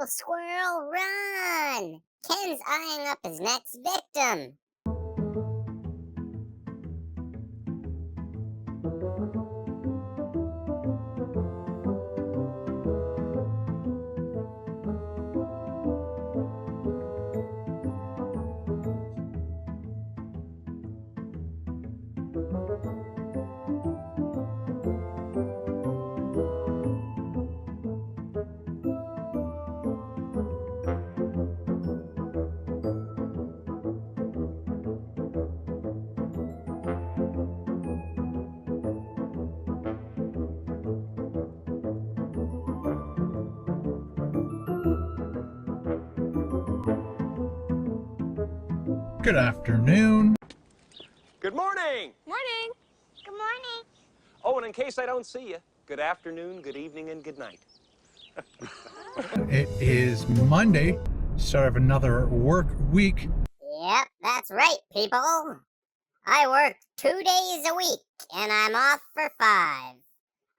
squirrel, run! Ken's eyeing up his next victim. Good afternoon. Good morning. Morning. Good morning. Oh, and in case I don't see you, good afternoon, good evening, and good night. It is Monday, start of another work week. Yep, that's right, people. I work 2 days a week, and I'm off for 5.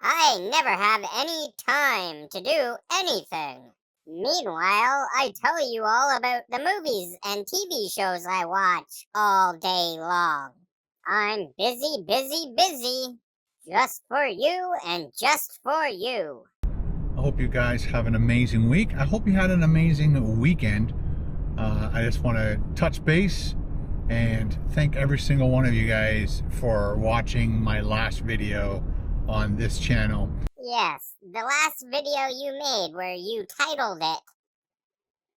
I never have any time to do anything. Meanwhile, I tell you all about the movies and TV shows I watch all day long. I'm busy, busy, busy. Just for you and just for you. I hope you guys have an amazing week. I hope you had an amazing weekend. I just want to touch base and thank every single one of you guys for watching my last video on this channel. Yes, the last video you made where you titled it,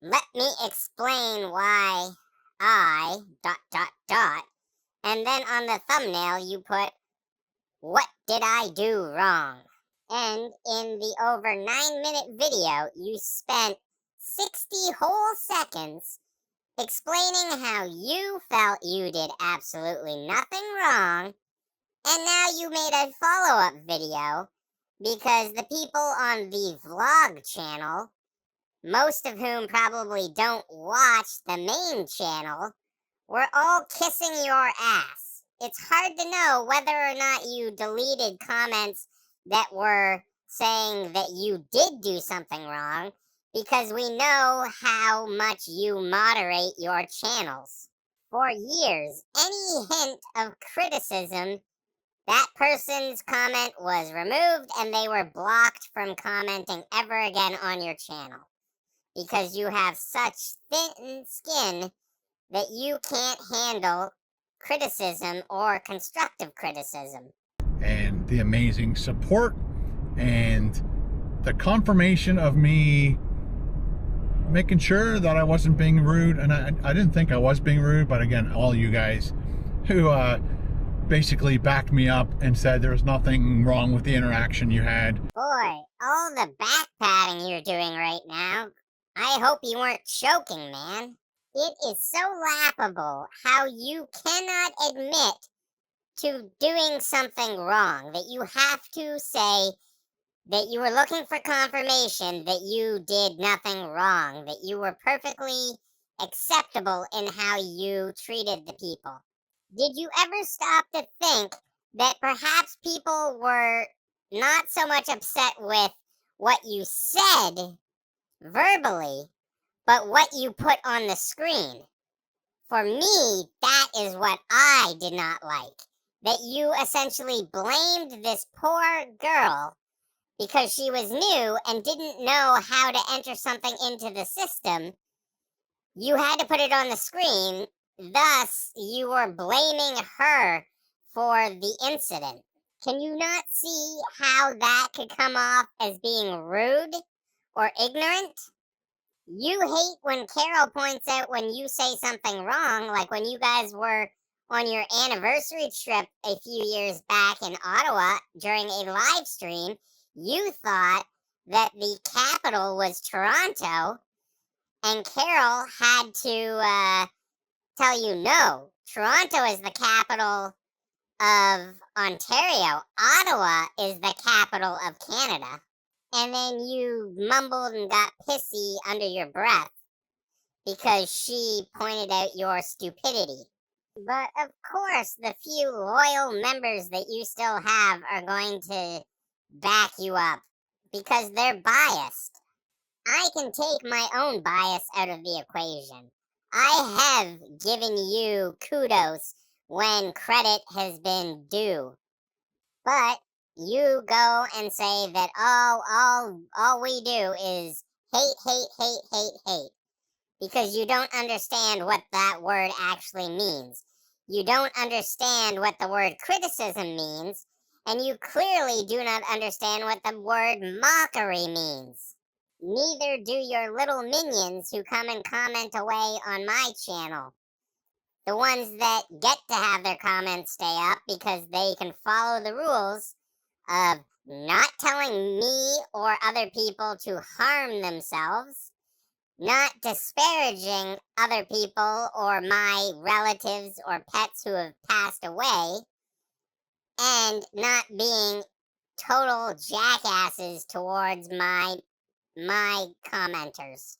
"Let me explain why I ... and then on the thumbnail you put, "What did I do wrong?" And in the over 9-minute video, you spent 60 whole seconds explaining how you felt you did absolutely nothing wrong, and now you made a follow-up video because the people on the vlog channel, most of whom probably don't watch the main channel, were all kissing your ass. It's hard to know whether or not you deleted comments that were saying that you did do something wrong, because we know how much you moderate your channels. For years, any hint of criticism, that person's comment was removed and they were blocked from commenting ever again on your channel. Because you have such thin skin that you can't handle criticism or constructive criticism. And the amazing support and the confirmation of me making sure that I wasn't being rude. And I didn't think I was being rude, but again, all you guys who basically backed me up and said there was nothing wrong with the interaction you had. Boy, all the back patting you're doing right now, I hope you weren't choking, man. It is so laughable how you cannot admit to doing something wrong, that you have to say that you were looking for confirmation that you did nothing wrong, that you were perfectly acceptable in how you treated the people. Did you ever stop to think that perhaps people were not so much upset with what you said verbally, but what you put on the screen? For me, that is what I did not like. That you essentially blamed this poor girl because she was new and didn't know how to enter something into the system. You had to put it on the screen, thus you were blaming her for the incident. Can you not see how that could come off as being rude or ignorant? You hate when Carol points out when you say something wrong, like when you guys were on your anniversary trip a few years back in Ottawa during a live stream. You thought that the capital was Toronto, and Carol had to tell you, no, Toronto is the capital of Ontario. Ottawa is the capital of Canada. And then you mumbled and got pissy under your breath because she pointed out your stupidity. But of course, the few loyal members that you still have are going to back you up because they're biased. I can take my own bias out of the equation. I have given you kudos when credit has been due. But you go and say that all we do is hate, hate, hate, hate, hate. Because you don't understand what that word actually means. You don't understand what the word criticism means, and you clearly do not understand what the word mockery means. Neither do your little minions who come and comment away on my channel. The ones that get to have their comments stay up because they can follow the rules of not telling me or other people to harm themselves, not disparaging other people or my relatives or pets who have passed away, and not being total jackasses towards my commenters.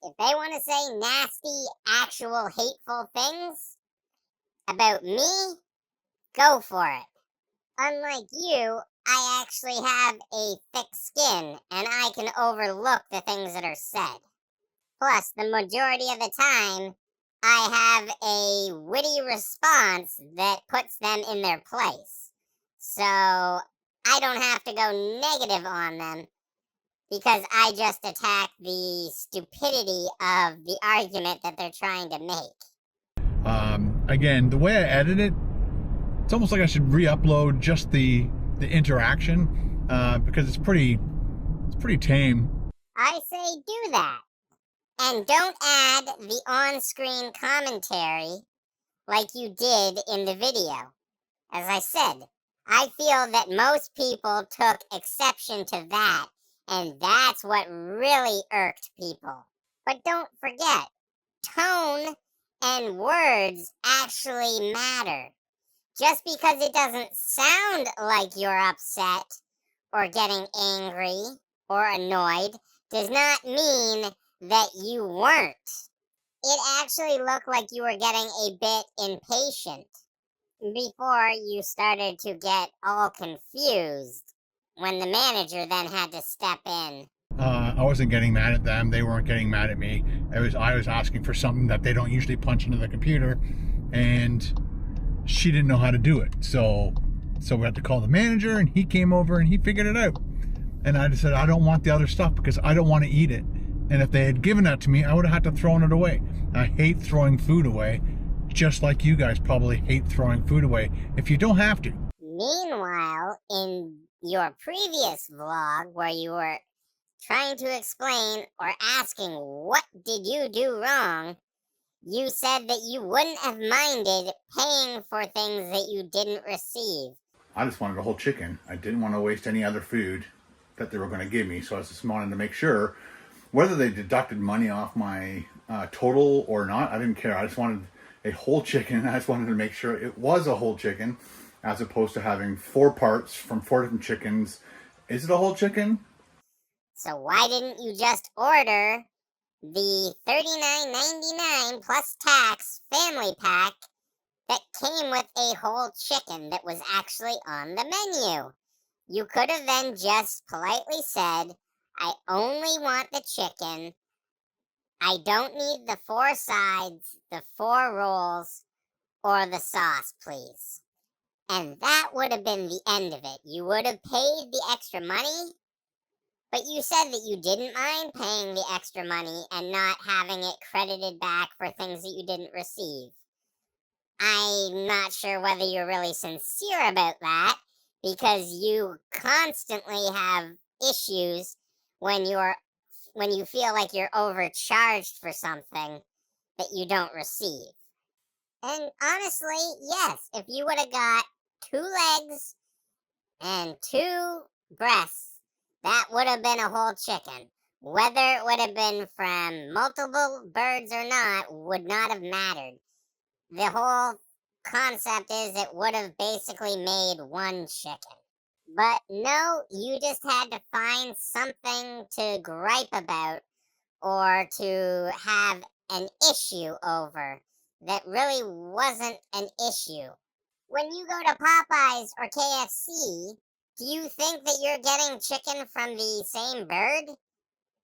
If they want to say nasty, actual hateful things about me, go for it. Unlike you, I actually have a thick skin and I can overlook the things that are said. Plus, the majority of the time, I have a witty response that puts them in their place. So, I don't have to go negative on them because I just attack the stupidity of the argument that they're trying to make. Again, the way I edit it, it's almost like I should re-upload just the interaction because it's pretty tame. I say do that. And don't add the on-screen commentary like you did in the video. As I said, I feel that most people took exception to that, and that's what really irked people. But don't forget, tone and words actually matter. Just because it doesn't sound like you're upset or getting angry or annoyed does not mean that you weren't. It actually looked like you were getting a bit impatient before you started to get all confused when the manager then had to step in. I wasn't getting mad at them. They weren't getting mad at me. I was asking for something that they don't usually punch into the computer, and she didn't know how to do it. So we had to call the manager, and he came over and he figured it out. And I just said, I don't want the other stuff because I don't want to eat it. And if they had given that to me, I would have had to thrown it away. I hate throwing food away, just like you guys probably hate throwing food away if you don't have to. Meanwhile, in your previous vlog where you were trying to explain or asking what did you do wrong, you said that you wouldn't have minded paying for things that you didn't receive. I just wanted a whole chicken. I didn't want to waste any other food that they were going to give me, so I just wanted to make sure whether they deducted money off my total or not. I didn't care. I just wanted a whole chicken. I just wanted to make sure it was a whole chicken as opposed to having 4 parts from 4 different chickens. Is it a whole chicken? So why didn't you just order the $39.99 plus tax family pack that came with a whole chicken that was actually on the menu? You could have then just politely said, I only want the chicken. I don't need the 4 sides, the 4 rolls, or the sauce, please. And that would have been the end of it. You would have paid the extra money, but you said that you didn't mind paying the extra money and not having it credited back for things that you didn't receive. I'm not sure whether you're really sincere about that, because you constantly have issues when you feel like you're overcharged for something that you don't receive. And honestly, yes, if you would have got 2 legs and 2 breasts, that would have been a whole chicken. Whether it would have been from multiple birds or not would not have mattered. The whole concept is it would have basically made 1 chicken. But no, you just had to find something to gripe about or to have an issue over that really wasn't an issue. When you go to Popeyes or KFC, do you think that you're getting chicken from the same bird?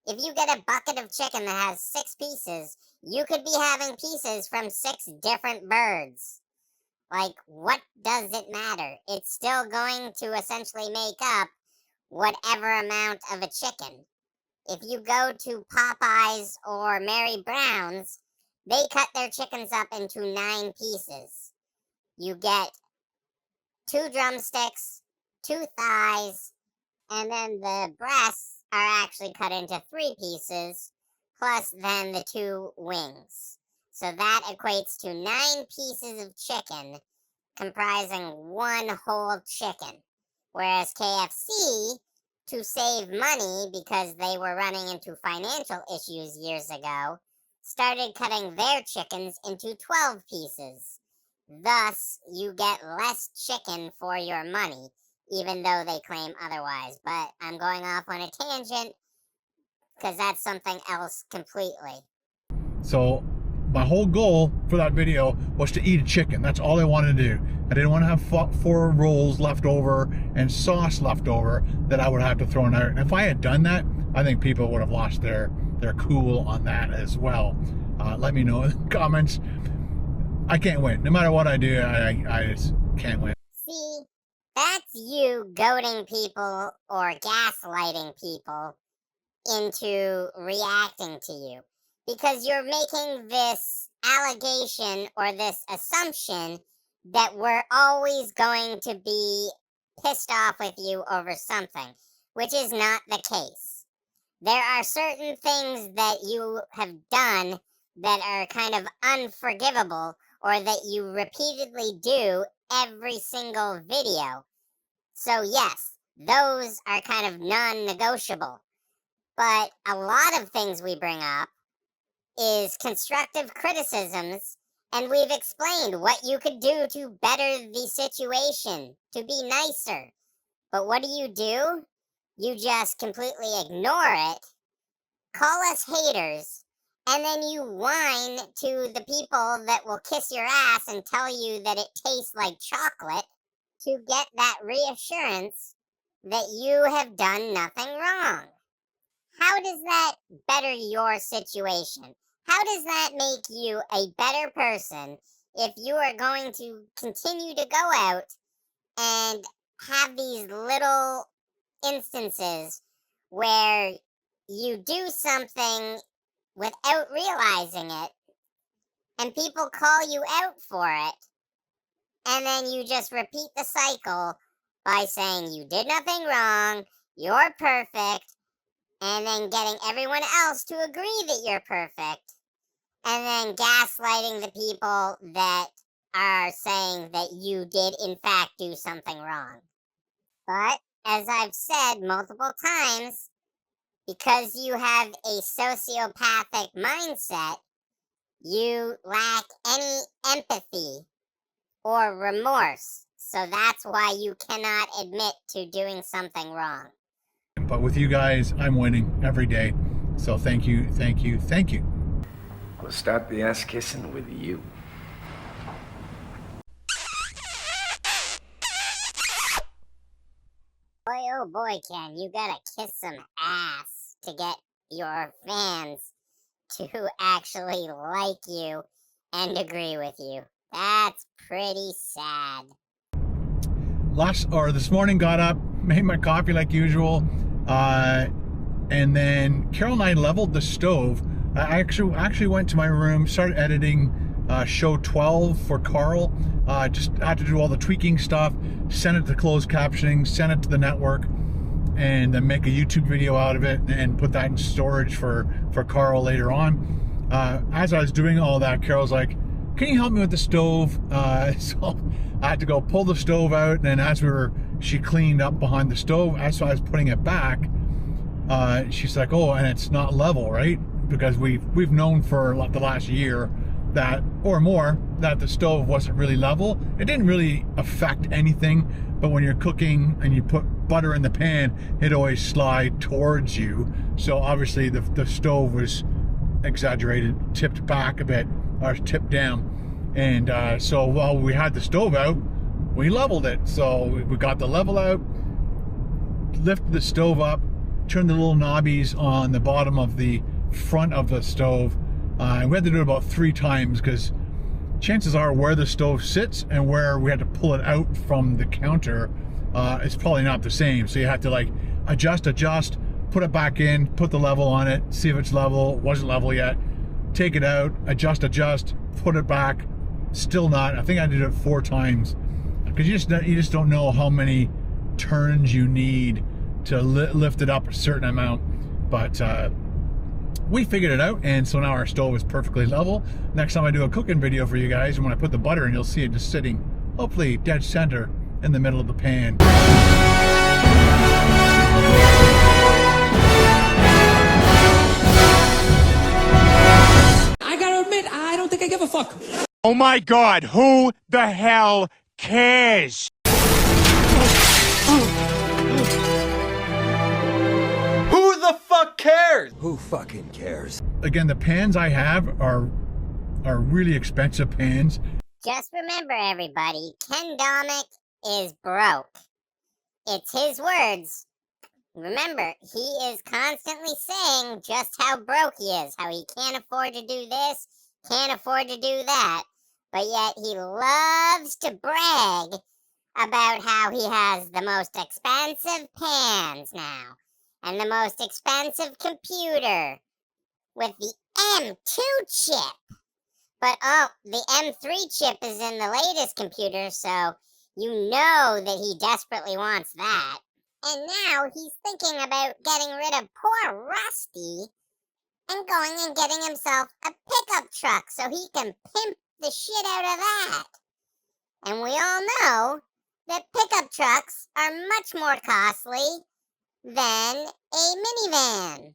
If you get a bucket of chicken that has 6 pieces, you could be having pieces from 6 different birds. Like, what does it matter? It's still going to essentially make up whatever amount of a chicken. If you go to Popeyes or Mary Brown's, they cut their chickens up into 9 pieces. You get 2 drumsticks, 2 thighs, and then the breasts are actually cut into 3 pieces, plus then the 2 wings. So that equates to 9 pieces of chicken comprising 1 whole chicken. Whereas KFC, to save money because they were running into financial issues years ago, started cutting their chickens into 12 pieces. Thus, you get less chicken for your money, even though they claim otherwise. But I'm going off on a tangent because that's something else completely. So my whole goal for that video was to eat a chicken. That's all I wanted to do. I didn't want to have 4 rolls left over and sauce left over that I would have to throw in there. And if I had done that, I think people would have lost their cool on that as well. Let me know in the comments. I can't win. No matter what I do, I just can't win. See, that's you goading people or gaslighting people into reacting to you. Because you're making this allegation or this assumption that we're always going to be pissed off with you over something, which is not the case. There are certain things that you have done that are kind of unforgivable or that you repeatedly do every single video. So yes, those are kind of non-negotiable. But a lot of things we bring up is constructive criticisms, and we've explained what you could do to better the situation, to be nicer. But what do? You just completely ignore it, call us haters, and then you whine to the people that will kiss your ass and tell you that it tastes like chocolate to get that reassurance that you have done nothing wrong. How does that better your situation? How does that make you a better person if you are going to continue to go out and have these little instances where you do something without realizing it and people call you out for it, and then you just repeat the cycle by saying you did nothing wrong, you're perfect, and then getting everyone else to agree that you're perfect, and then gaslighting the people that are saying that you did in fact do something wrong. But, as I've said multiple times, because you have a sociopathic mindset, you lack any empathy or remorse. So that's why you cannot admit to doing something wrong. But with you guys, I'm winning every day. So thank you, thank you, thank you. We'll start the ass kissing with you. Boy, oh boy, Ken, you gotta kiss some ass to get your fans to actually like you and agree with you. That's pretty sad. This morning, got up, made my coffee like usual, and then Carol and I leveled the stove. I actually went to my room, started editing show 12 for Carl. Just had to do all the tweaking stuff, send it to closed captioning, send it to the network, and then make a YouTube video out of it and put that in storage for Carl later on. As I was doing all that, Carol's like, "Can you help me with the stove?" So I had to go pull the stove out, and then she cleaned up behind the stove. As I was putting it back, she's like, "Oh, and it's not level, right?" Because we've known for like the last year that or more that the stove wasn't really level. It didn't really affect anything, but when you're cooking and you put butter in the pan, it always slide towards you. So obviously the stove was exaggerated, tipped back a bit, or tipped down. And so while we had the stove out, we leveled it. So we got the level out, lifted the stove up, turn the little knobbies on the bottom of the front of the stove. And we had to do it about 3 times because chances are where the stove sits and where we had to pull it out from the counter is probably not the same. So you have to like adjust, put it back in, put the level on it, see if it's level. It wasn't level yet. Take it out, adjust, put it back. Still not. I think I did it 4 times because you just don't know how many turns you need to lift it up a certain amount. But we figured it out, and so now our stove is perfectly level. Next time I do a cooking video for you guys, and when I put the butter in, you'll see it just sitting, hopefully dead center in the middle of the pan. I gotta admit, I don't think I give a fuck. Oh my God, who the hell cares? Who the fuck cares? Who fucking cares? Again, the pans I have are really expensive pans. Just remember, everybody, Ken Domik is broke. It's his words. Remember, he is constantly saying just how broke he is, how he can't afford to do this, can't afford to do that, but yet he loves to brag about how he has the most expensive pans now, and the most expensive computer with the M2 chip. But oh, the M3 chip is in the latest computer, so you know that he desperately wants that. And now he's thinking about getting rid of poor Rusty and going and getting himself a pickup truck so he can pimp the shit out of that. And we all know that pickup trucks are much more costly than a minivan.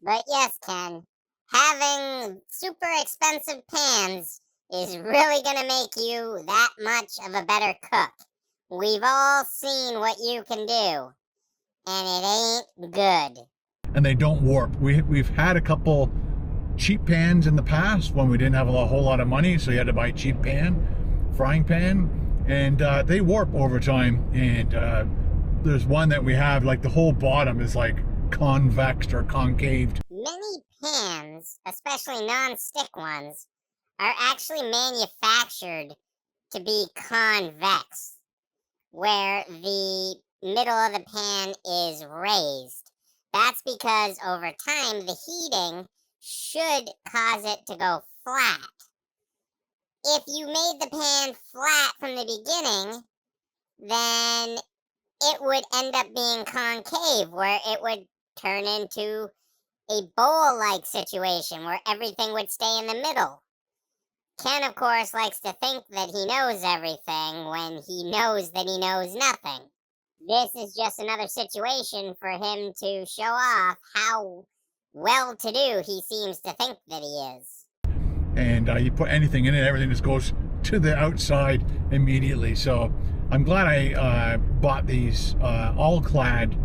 But yes, Ken, having super expensive pans is really gonna make you that much of a better cook. We've all seen what you can do, and it ain't good. And they don't warp. We've had a couple cheap pans in the past when we didn't have a whole lot of money, so you had to buy a cheap frying pan, and they warp over time. And there's one that we have, like the whole bottom is like convexed or concaved. Many pans, especially non-stick ones, are actually manufactured to be convex, where the middle of the pan is raised. That's because over time the heating should cause it to go flat. If you made the pan flat from the beginning, then it would end up being concave, where it would turn into a bowl-like situation where everything would stay in the middle. Ken, of course, likes to think that he knows everything when he knows that he knows nothing. This is just another situation for him to show off how well-to-do he seems to think that he is. And you put anything in it, everything just goes to the outside immediately. So I'm glad I bought these all-clad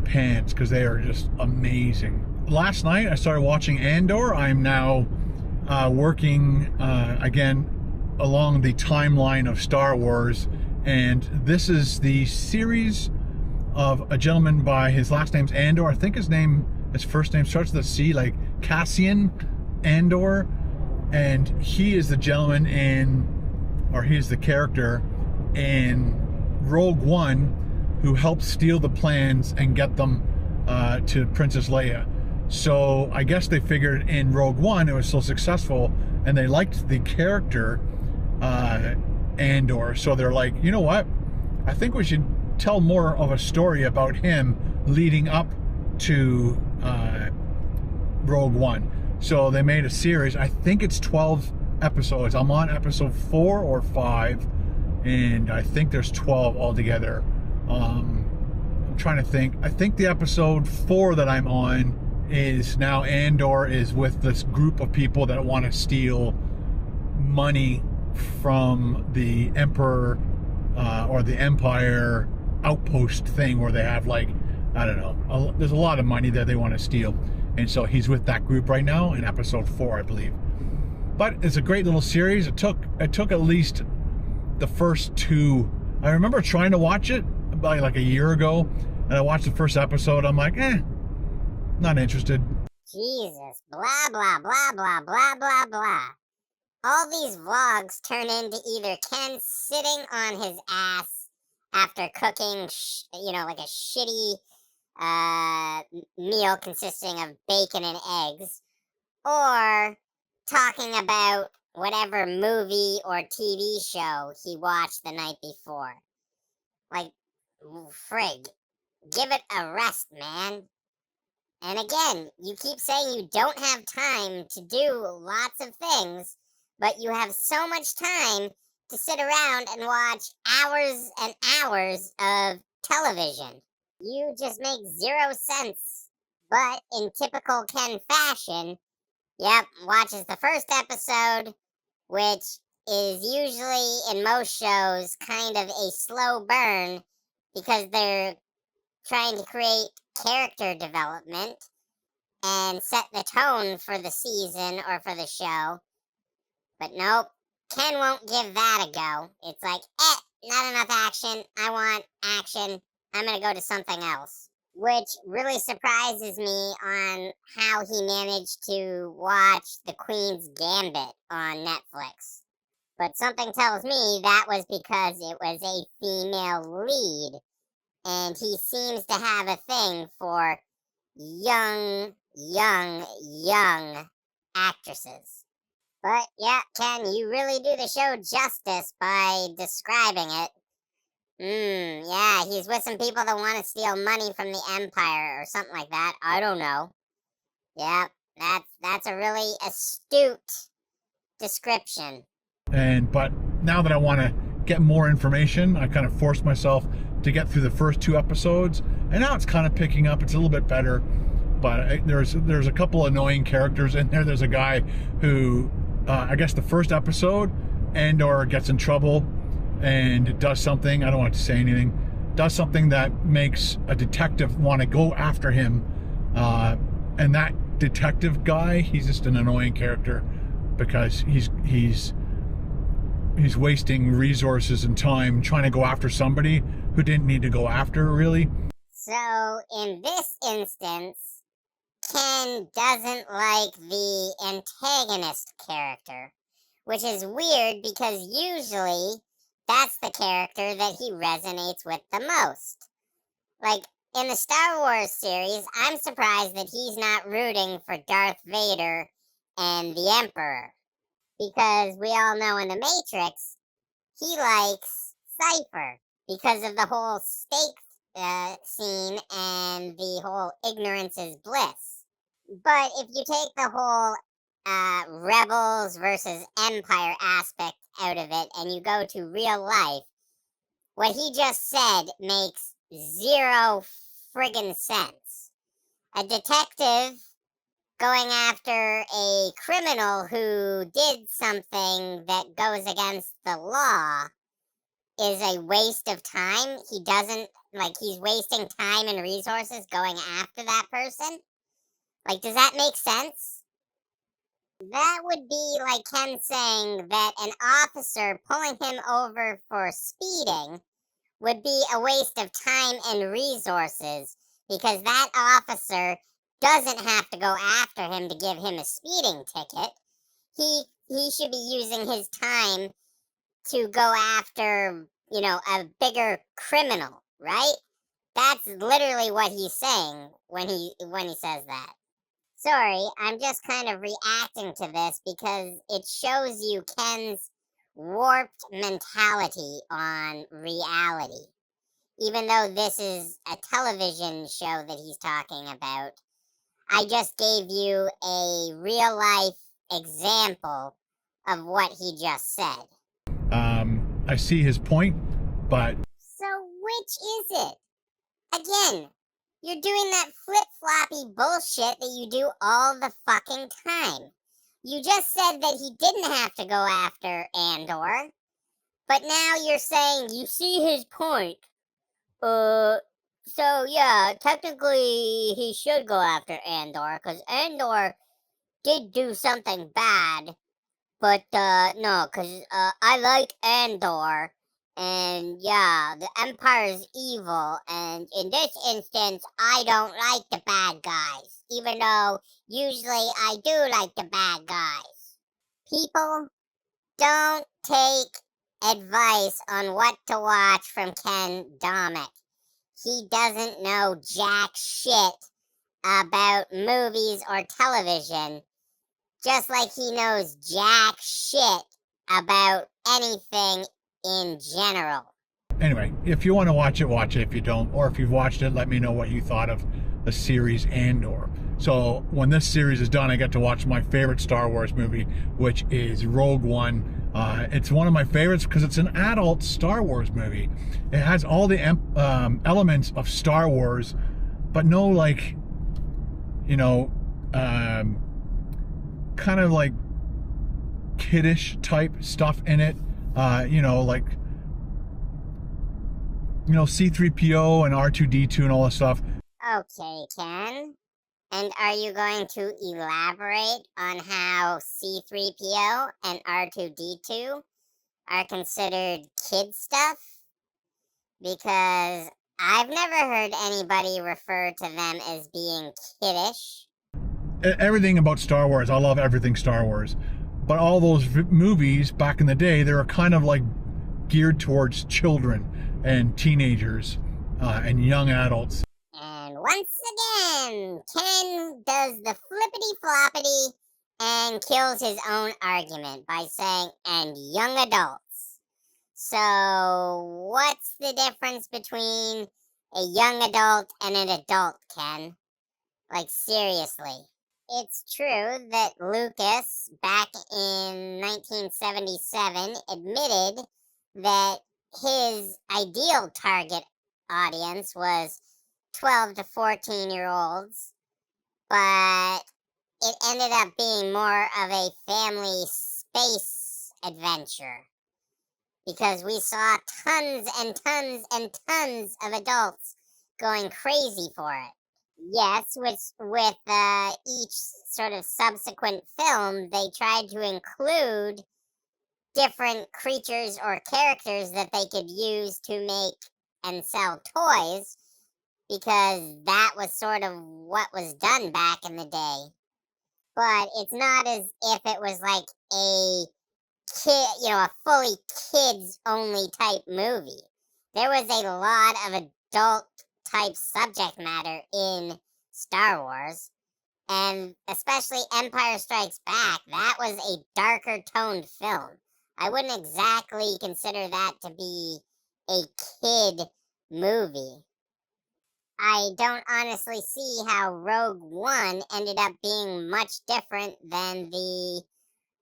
pans because they are just amazing. Last night I started watching Andor. I'm now working again along the timeline of Star Wars, and this is the series of a gentleman by, his last name's Andor. I think his first name starts with a C, like Cassian Andor, and he is the gentleman he's the character in Rogue One who helped steal the plans and get them to Princess Leia. So I guess they figured in Rogue One it was so successful and they liked the character Andor, so they're like, you know what, I think we should tell more of a story about him leading up to Rogue One. So they made a series. I think it's 12 episodes. I'm on episode 4 or 5, and I think there's 12 altogether. I'm trying to think. I think the episode 4 that I'm on is now Andor is with this group of people that want to steal money from the Emperor or the Empire outpost thing, where they have, like, I don't know, there's a lot of money that they want to steal. And so he's with that group right now in episode 4, I believe. But it's a great little series. It took at least the first 2. I remember trying to watch it about like a year ago, and I watched the first episode. I'm like, Not interested. Jesus, blah, blah, blah, blah, blah, blah, blah. All these vlogs turn into either Ken sitting on his ass after cooking, like a shitty meal consisting of bacon and eggs, or talking about whatever movie or TV show he watched the night before. Like, frig, give it a rest, man. And again, you keep saying you don't have time to do lots of things, but you have so much time to sit around and watch hours and hours of television. You just make zero sense. But in typical Ken fashion, yep, watches the first episode, which is usually in most shows kind of a slow burn because they're trying to create character development and set the tone for the season or for the show. But nope, Ken won't give that a go. It's like, not enough action. I want action. I'm going to go to something else. Which really surprises me on how he managed to watch The Queen's Gambit on Netflix. But something tells me that was because it was a female lead. And he seems to have a thing for young actresses. But yeah, Ken, you really do the show justice by describing it. Yeah, he's with some people that want to steal money from the Empire or something like that. I don't know. Yeah, that's a really astute description. But now that I want to get more information, I kind of forced myself to get through the first 2 episodes, and now it's kind of picking up. It's a little bit better, but there's a couple annoying characters in there. There's a guy who, I guess the first episode, Andor gets in trouble and does something, I don't want to say anything, does something that makes a detective want to go after him, and that detective guy, he's just an annoying character because he's wasting resources and time trying to go after somebody who didn't need to go after, really. So, in this instance, Ken doesn't like the antagonist character, which is weird because usually that's the character that he resonates with the most. Like, in the Star Wars series, I'm surprised that he's not rooting for Darth Vader and the Emperor. Because we all know in The Matrix, he likes Cypher because of the whole steak scene and the whole ignorance is bliss. But if you take the whole rebels versus empire aspect out of it and you go to real life, what he just said makes zero friggin' sense. A detective going after a criminal who did something that goes against the law is a waste of time. He doesn't, he's wasting time and resources going after that person. Does that make sense? That would be like Ken saying that an officer pulling him over for speeding would be a waste of time and resources because that officer doesn't have to go after him to give him a speeding ticket. He should be using his time to go after, a bigger criminal, right? That's literally what he's saying when he says that. Sorry, I'm just kind of reacting to this because it shows you Ken's warped mentality on reality. Even though this is a television show that he's talking about, I just gave you a real life example of what he just said. I see his point, but... So which is it? Again, you're doing that flip-floppy bullshit that you do all the fucking time. You just said that he didn't have to go after Andor, but now you're saying you see his point. So yeah, technically he should go after Andor, because Andor did do something bad, but no, because I like Andor, And yeah, the Empire's evil, and in this instance, I don't like the bad guys, even though usually I do like the bad guys. People, don't take advice on what to watch from Ken Domik. He doesn't know jack shit about movies or television, just like he knows jack shit about anything in general. Anyway, if you want to watch it, watch it. If you don't, or if you've watched it, let me know what you thought of the series Andor. So when this series is done, I get to watch my favorite Star Wars movie, which is Rogue One. It's one of my favorites because it's an adult Star Wars movie. It has all the elements of Star Wars, but no, like, you know, kind of like kiddish type stuff in it. You know, like, you know, C-3PO and R2-D2 and all that stuff. Okay, Ken. And are you going to elaborate on how C-3PO and R2-D2 are considered kid stuff? Because I've never heard anybody refer to them as being kiddish. Everything about Star Wars, I love everything Star Wars. But all those movies back in the day, they were kind of like geared towards children and teenagers and young adults. And once again, Ken does the flippity floppity and kills his own argument by saying, and young adults. So, what's the difference between a young adult and an adult, Ken? Like, seriously. It's true that Lucas, back in 1977, admitted that his ideal target audience was 12 to 14-year-olds, but it ended up being more of a family space adventure because we saw tons and tons and tons of adults going crazy for it. Yes, with each sort of subsequent film, they tried to include different creatures or characters that they could use to make and sell toys, because that was sort of what was done back in the day. But it's not as if it was like a kid, you know, a fully kids only type movie. There was a lot of adult type subject matter in Star Wars, and especially Empire Strikes Back. That was a darker toned film. I wouldn't exactly consider that to be a kid movie. I don't honestly see how Rogue One ended up being much different than the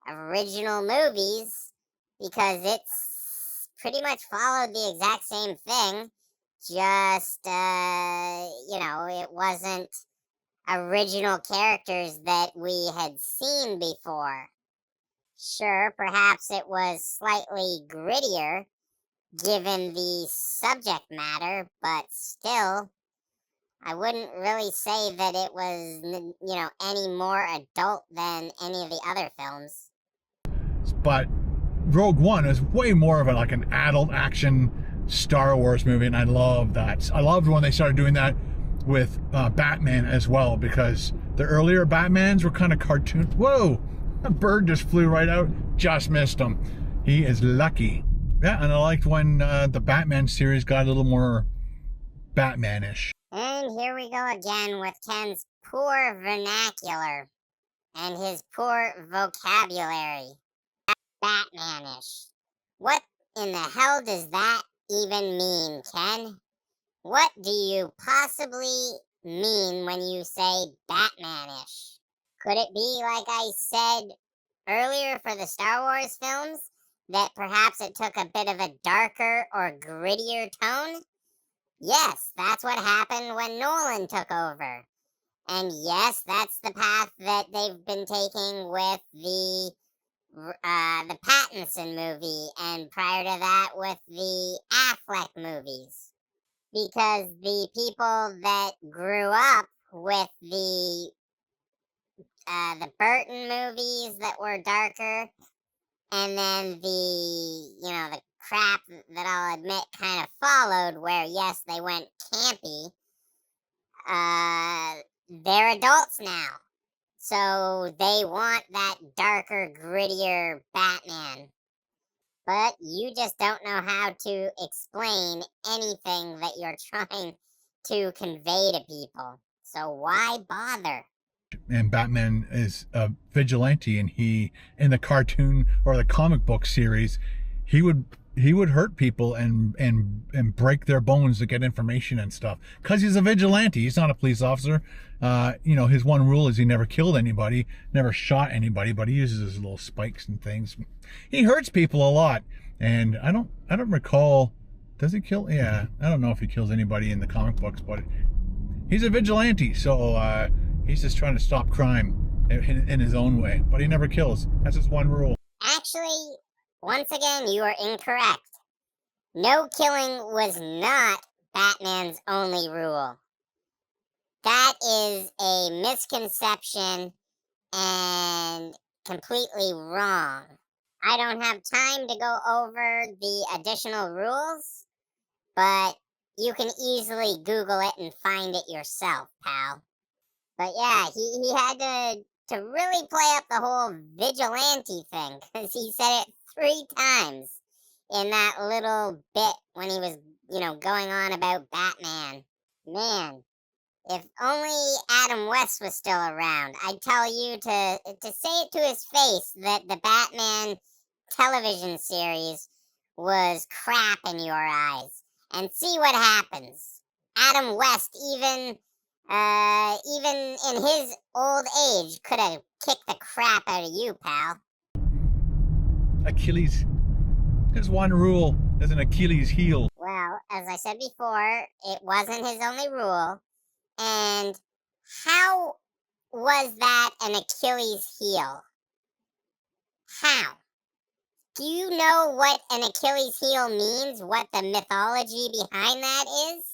original movies, because it's pretty much followed the exact same thing, just, you know, it wasn't original characters that we had seen before. Sure, perhaps it was slightly grittier given the subject matter, but still, I wouldn't really say that it was, you know, any more adult than any of the other films. But Rogue One is way more of like an adult action Star Wars movie, and I love that. I loved when they started doing that with Batman as well, because the earlier Batmans were kind of cartoon. Whoa, a bird just flew right out, just missed him. He is lucky. Yeah, and I liked when the Batman series got a little more Batman-ish. And here we go again with Ken's poor vernacular and his poor vocabulary. Batmanish. What in the hell does that even mean, Ken? What do you possibly mean when you say Batmanish? Could it be, like I said earlier for the Star Wars films, that perhaps it took a bit of a darker or grittier tone? Yes, that's what happened when Nolan took over. And yes, that's the path that they've been taking with the Pattinson movie, and prior to that with the Affleck movies. Because the people that grew up with the Burton movies that were darker, and then the, you know, the crap that I'll admit kind of followed, where yes, they went campy, they're adults now. So they want that darker, grittier Batman. But you just don't know how to explain anything that you're trying to convey to people. So why bother? And Batman is a vigilante, and he, in the cartoon or the comic book series, he would hurt people and break their bones to get information and stuff, because he's a vigilante. He's not a police officer. His one rule is he never killed anybody, never shot anybody, but he uses his little spikes and things. He hurts people a lot, and I don't recall, does he kill? Yeah, I don't know if he kills anybody in the comic books, but he's a vigilante, so he's just trying to stop crime in his own way, but he never kills. That's his one rule. Actually, once again, you are incorrect. No killing was not Batman's only rule. That is a misconception and completely wrong. I don't have time to go over the additional rules, but you can easily Google it and find it yourself, pal. But yeah, he had to really play up the whole vigilante thing, because he said it 3 times in that little bit when he was, going on about Batman. Man, if only Adam West was still around, I'd tell you to say it to his face that the Batman television series was crap in your eyes, and see what happens. Adam West, even in his old age, could have kicked the crap out of you, pal. Achilles. His one rule is an Achilles heel. Well, as I said before, it wasn't his only rule. And how was that an Achilles heel? How? Do you know what an Achilles heel means? What the mythology behind that is?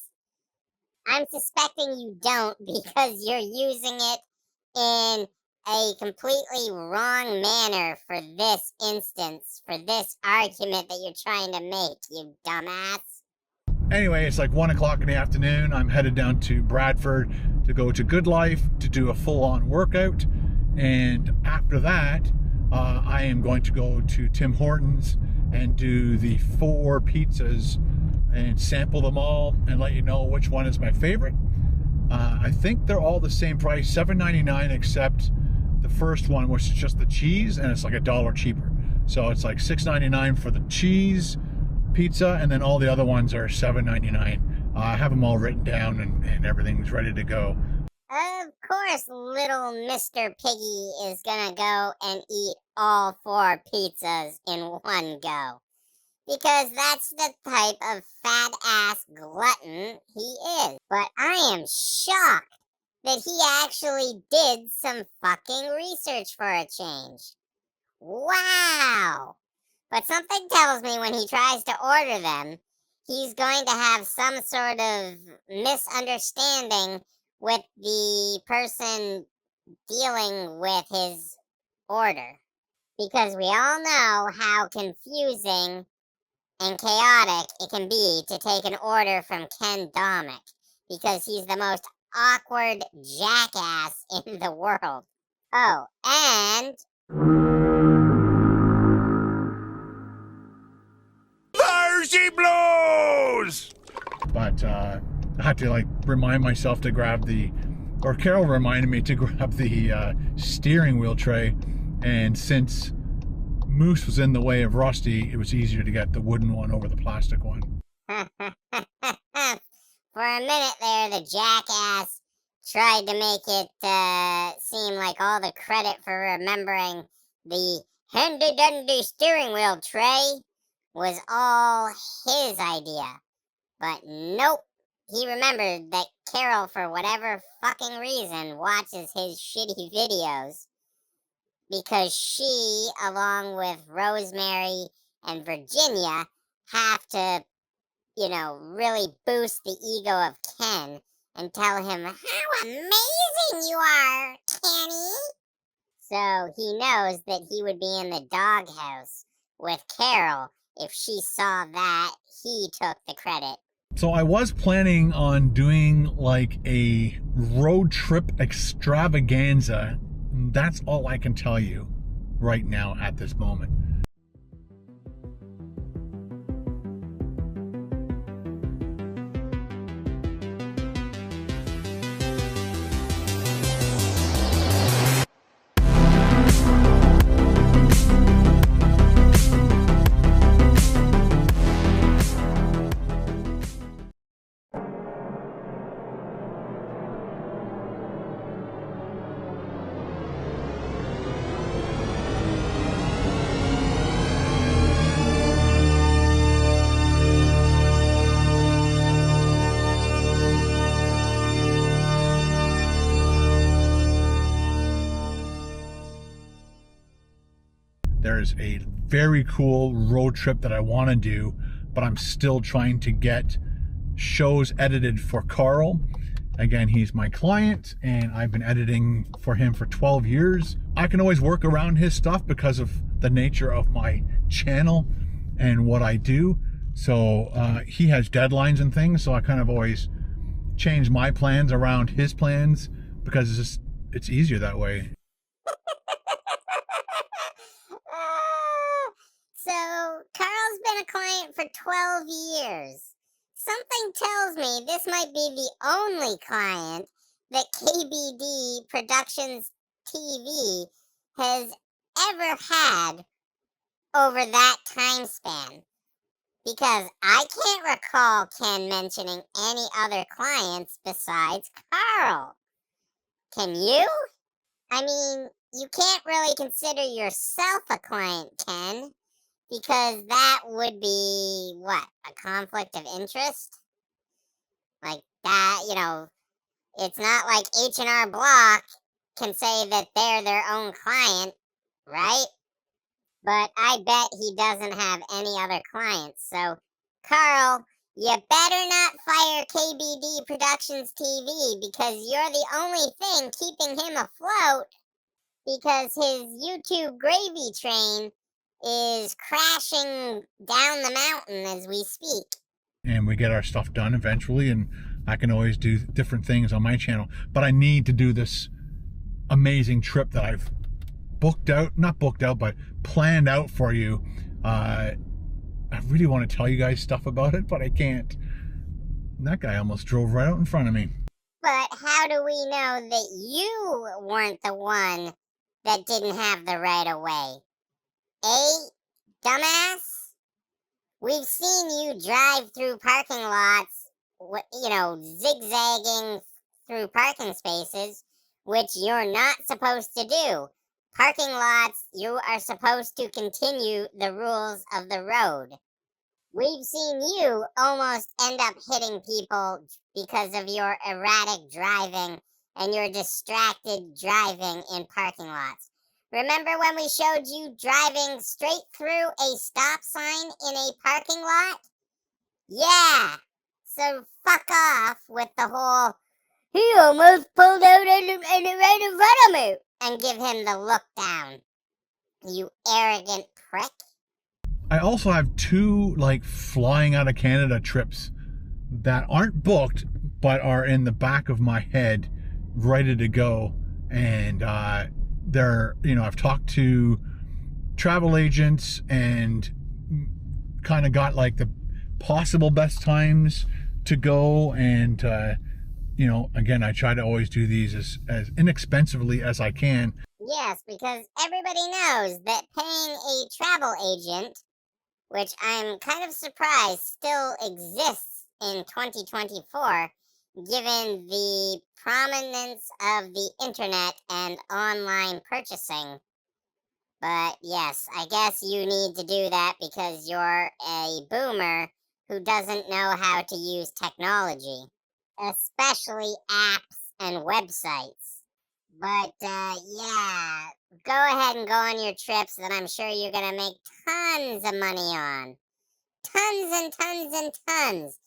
I'm suspecting you don't, because you're using it in a completely wrong manner for this instance, for this argument that you're trying to make, you dumbass. Anyway, it's like 1 o'clock in the afternoon. I'm headed down to Bradford to go to Good Life to do a full-on workout. And after that, I am going to go to Tim Hortons and do the 4 pizzas and sample them all and let you know which one is my favorite. I think they're all the same price, $7.99, except the first one, which is just the cheese, and it's like $1 cheaper. So it's like $6.99 for the cheese pizza, and then all the other ones are $7.99. I have them all written down, and everything's ready to go. Of course, little Mr. Piggy is gonna go and eat all 4 pizzas in one go, because that's the type of fat-ass glutton he is. But I am shocked that he actually did some fucking research for a change. Wow! But something tells me when he tries to order them, he's going to have some sort of misunderstanding with the person dealing with his order. Because we all know how confusing and chaotic it can be to take an order from Ken Domik, because he's the most awkward jackass in the world. Oh, and There she blows! But I had to remind myself to grab or Carol reminded me to grab the steering wheel tray, and since Moose was in the way of Rusty, it was easier to get the wooden one over the plastic one. for a minute there, the jackass tried to make it seem like all the credit for remembering the handy-dandy steering wheel tray was all his idea. But nope, he remembered that Carol, for whatever fucking reason, watches his shitty videos, because she, along with Rosemary and Virginia, have to, really boost the ego of Ken and tell him how amazing you are, Kenny. So he knows that he would be in the doghouse with Carol if she saw that he took the credit. So I was planning on doing like a road trip extravaganza. That's all I can tell you right now at this moment. There's a very cool road trip that I want to do, but I'm still trying to get shows edited for Carl. Again, he's my client and I've been editing for him for 12 years. I can always work around his stuff because of the nature of my channel and what I do. So he has deadlines and things, so I kind of always change my plans around his plans because it's easier that way. So, Carl's been a client for 12 years. Something tells me this might be the only client that KBD Productions TV has ever had over that time span. Because I can't recall Ken mentioning any other clients besides Carl. Can you? I mean, you can't really consider yourself a client, Ken. Because that would be, what, a conflict of interest? Like that, it's not like H&R Block can say that they're their own client, right? But I bet he doesn't have any other clients. So, Carl, you better not fire KBD Productions TV because you're the only thing keeping him afloat because his YouTube gravy train is crashing down the mountain as we speak. And we get our stuff done eventually, and I can always do different things on my channel. But I need to do this amazing trip that I've not booked out, but planned out for you. I really want to tell you guys stuff about it, but I can't. And that guy almost drove right out in front of me. But how do we know that you weren't the one that didn't have the right of way? Dumbass? We've seen you drive through parking lots, zigzagging through parking spaces, which you're not supposed to do. Parking lots, you are supposed to continue the rules of the road. We've seen you almost end up hitting people because of your erratic driving and your distracted driving in parking lots. Remember when we showed you driving straight through a stop sign in a parking lot? Yeah. So fuck off with the whole, he almost pulled out and right in front of me, and give him the look down. You arrogant prick. I also have 2 flying out of Canada trips that aren't booked but are in the back of my head ready to go. And I've talked to travel agents and kind of got the possible best times to go. And again, I try to always do these as inexpensively as I can. Yes, because everybody knows that paying a travel agent, which I'm kind of surprised still exists in 2024, given the prominence of the internet and online purchasing. But yes, I guess you need to do that because you're a boomer who doesn't know how to use technology, especially apps and websites. But yeah, go ahead and go on your trips that I'm sure you're going to make tons of money on. Tons and tons and tons.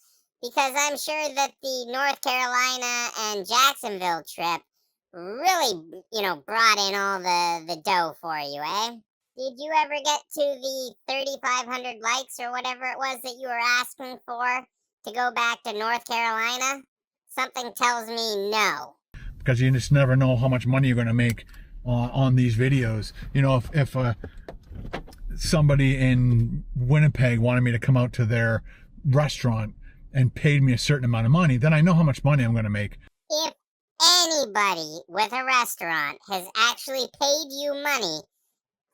Because I'm sure that the North Carolina and Jacksonville trip really, brought in all the dough for you, eh? Did you ever get to the 3,500 likes or whatever it was that you were asking for to go back to North Carolina? Something tells me no. Because you just never know how much money you're going to make on these videos. You know, if somebody in Winnipeg wanted me to come out to their restaurant and paid me a certain amount of money, then I know how much money I'm going to make. If anybody with a restaurant has actually paid you money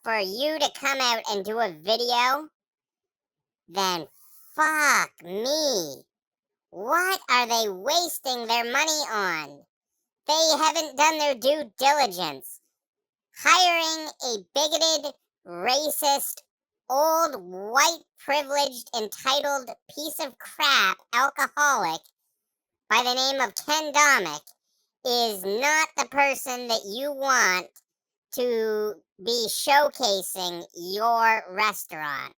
for you to come out and do a video, then fuck me. What are they wasting their money on? They haven't done their due diligence. Hiring a bigoted, racist, old, white, privileged, entitled piece of crap alcoholic by the name of Ken Domik is not the person that you want to be showcasing your restaurant.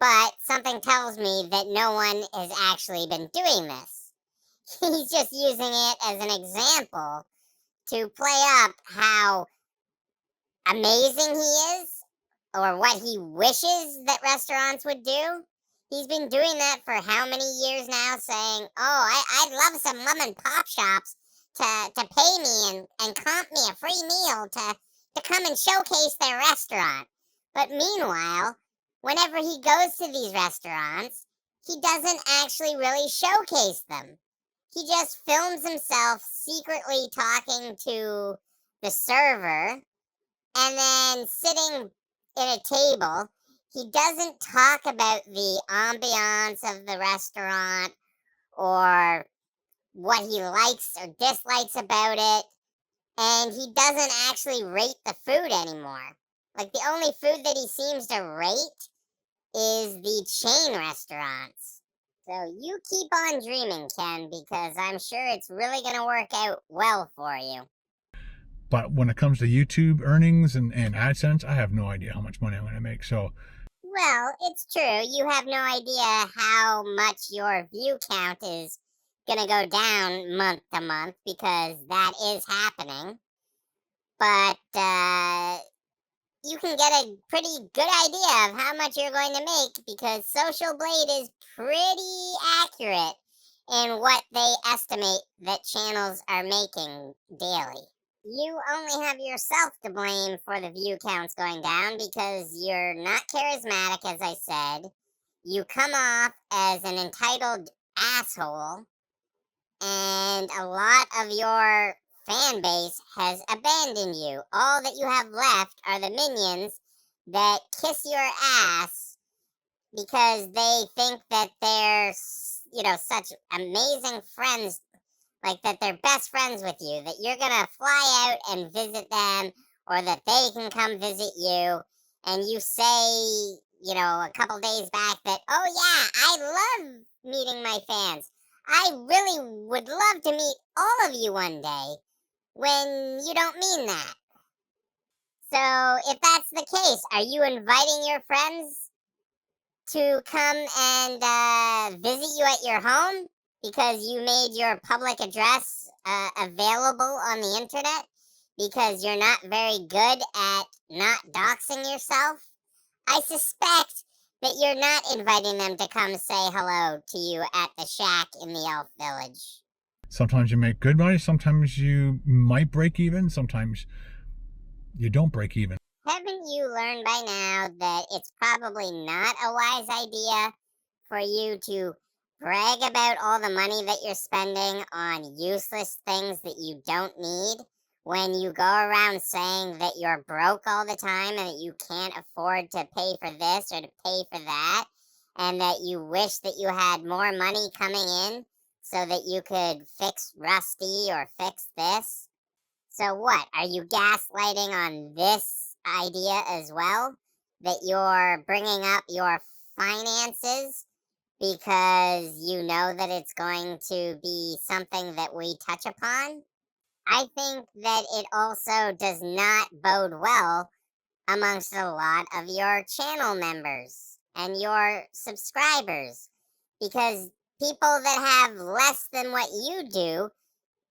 But something tells me that no one has actually been doing this. He's just using it as an example to play up how amazing he is or what he wishes that restaurants would do. He's been doing that for how many years now, saying, oh, I'd love some mom and pop shops to pay me and comp me a free meal to come and showcase their restaurant. But meanwhile, whenever he goes to these restaurants, he doesn't actually really showcase them. He just films himself secretly talking to the server and then sitting at a table. He doesn't talk about the ambiance of the restaurant or what he likes or dislikes about it. And he doesn't actually rate the food anymore. Like, the only food that he seems to rate is the chain restaurants. So you keep on dreaming, Ken, because I'm sure it's really going to work out well for you. But when it comes to YouTube earnings and AdSense, I have no idea how much money I'm going to make. So, well, it's true. You have no idea how much your view count is going to go down month to month, because that is happening. But you can get a pretty good idea of how much you're going to make, because Social Blade is pretty accurate in what they estimate that channels are making daily. You only have yourself to blame for the view counts going down, because you're not charismatic, as I said. You come off as an entitled asshole, and a lot of your fan base has abandoned you. All that you have left are the minions that kiss your ass because they think that they're, such amazing friends, like that they're best friends with you, that you're gonna fly out and visit them, or that they can come visit you. And you say, a couple days back that, oh yeah, I love meeting my fans. I really would love to meet all of you one day, when you don't mean that. So if that's the case, are you inviting your friends to come and visit you at your home because you made your public address available on the internet because you're not very good at not doxing yourself? I suspect that you're not inviting them to come say hello to you at the shack in the elf village. sometimes you make good money, sometimes you might break even, sometimes you don't break even. Haven't you learned by now that it's probably not a wise idea for you to brag about all the money that you're spending on useless things that you don't need, when you go around saying that you're broke all the time and that you can't afford to pay for this or to pay for that, and that you wish that you had more money coming in so that you could fix Rusty or fix this? So what, are you gaslighting on this idea as well? That you're bringing up your finances because you know that it's going to be something that we touch upon? I think that it also does not bode well amongst a lot of your channel members and your subscribers, because people that have less than what you do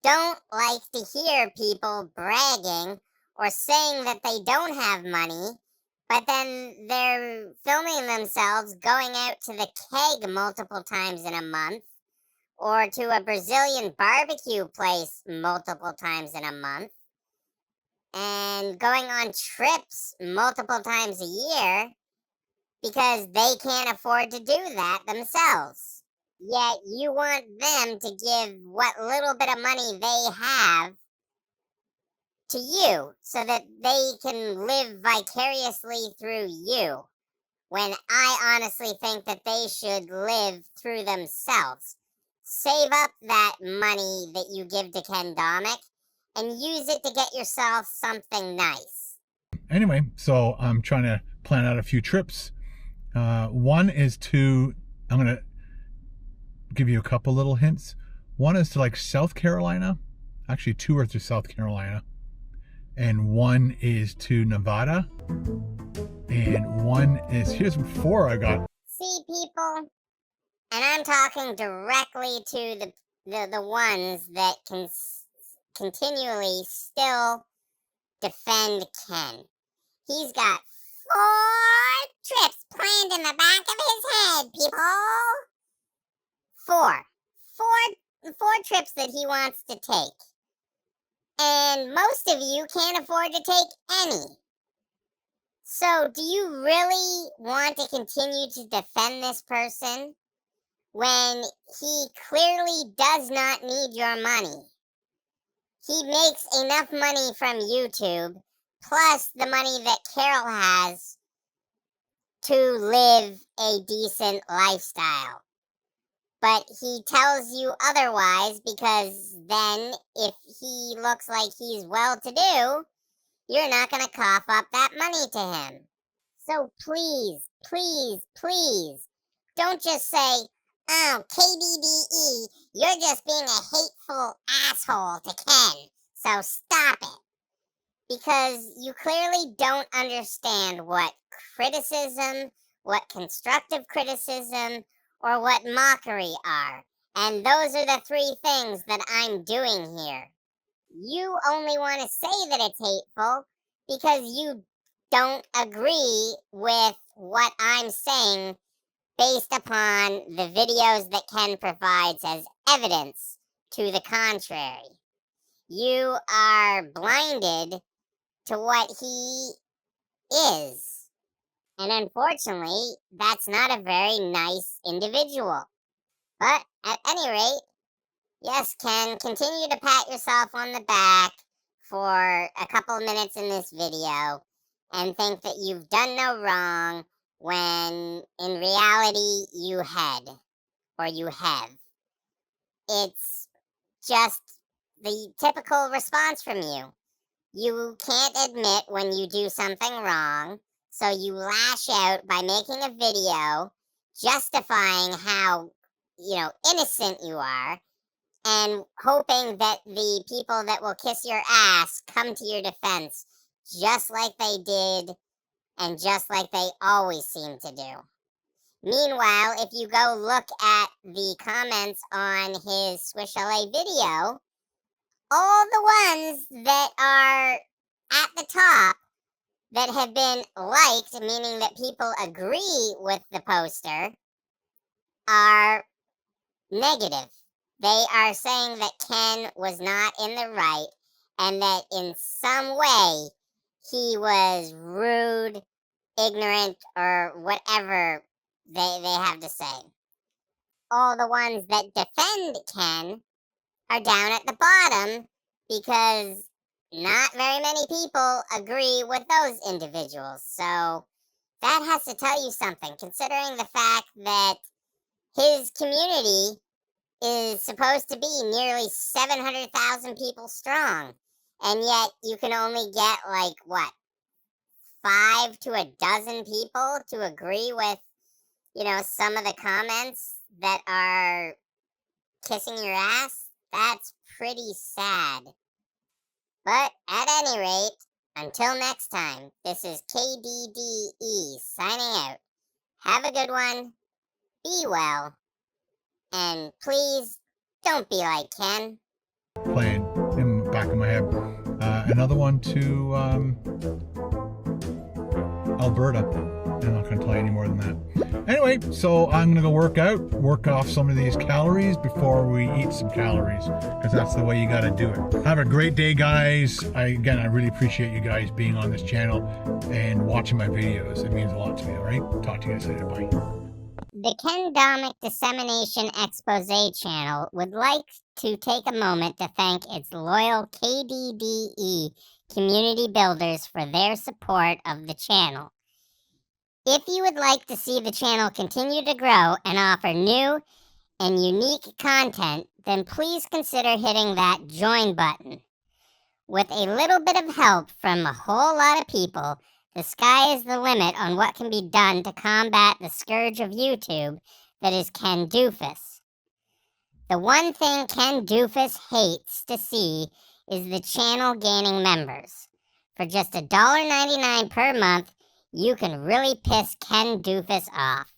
don't like to hear people bragging or saying that they don't have money But then they're filming themselves going out to the keg multiple times in a month, or to a Brazilian barbecue place multiple times in a month, and going on trips multiple times a year because they can't afford to do that themselves. Yet you want them to give what little bit of money they have to you so that they can live vicariously through you, when I honestly think that they should live through themselves. Save up that money that you give to Ken Domik and use it to get yourself something nice. Anyway, so I'm trying to plan out a few trips. One is to, I'm going to give you a couple little hints. One is to like South Carolina. Actually, two are to South Carolina. And one is to Nevada. And one is, here's 4 I got. See, people, and I'm talking directly to the ones that can continually still defend Ken. He's got 4 trips planned in the back of his head, people. 4 trips that he wants to take. And most of you can't afford to take any. So, do you really want to continue to defend this person when he clearly does not need your money? He makes enough money from YouTube, plus the money that Carol has, to live a decent lifestyle. But he tells you otherwise because then if he looks like he's well-to-do, you're not going to cough up that money to him. So please, please, please, don't just say, oh, KBBE, you're just being a hateful asshole to Ken, so stop it. Because you clearly don't understand what criticism, what constructive criticism, or what mockery are. And those are the 3 things that I'm doing here. You only want to say that it's hateful because you don't agree with what I'm saying based upon the videos that Ken provides as evidence to the contrary. You are blinded to what he is. And unfortunately, that's not a very nice individual. But at any rate, yes, Ken, continue to pat yourself on the back for a couple minutes in this video and think that you've done no wrong when in reality you had, or you have. It's just the typical response from you. You can't admit when you do something wrong, so you lash out by making a video justifying how, innocent you are, and hoping that the people that will kiss your ass come to your defense, just like they did and just like they always seem to do. Meanwhile, if you go look at the comments on his Swish LA video, all the ones that are at the top that have been liked, meaning that people agree with the poster, are negative. They are saying that Ken was not in the right and that in some way he was rude, ignorant, or whatever they have to say. All the ones that defend Ken are down at the bottom because not very many people agree with those individuals. So that has to tell you something, considering the fact that his community is supposed to be nearly 700,000 people strong. And yet you can only get 5 to a dozen people to agree with, some of the comments that are kissing your ass. That's pretty sad. But at any rate, until next time, this is KDDE signing out. Have a good one. Be well. And please, don't be like Ken. Playing in the back of my head. Another one to Alberta. I'm not going to tell you any more than that. Anyway, so I'm going to go work off some of these calories before we eat some calories, because that's the way you got to do it. Have a great day, guys. I really appreciate you guys being on this channel and watching my videos. It means a lot to me, all right? Talk to you guys later. Bye. The Ken Domik Dissemination Expose channel would like to take a moment to thank its loyal KDDE community builders for their support of the channel. If you would like to see the channel continue to grow and offer new and unique content, then please consider hitting that join button. With a little bit of help from a whole lot of people, the sky is the limit on what can be done to combat the scourge of YouTube that is Ken Doofus. The one thing Ken Doofus hates to see is the channel gaining members. For just $1.99 per month, you can really piss Ken Doofus off.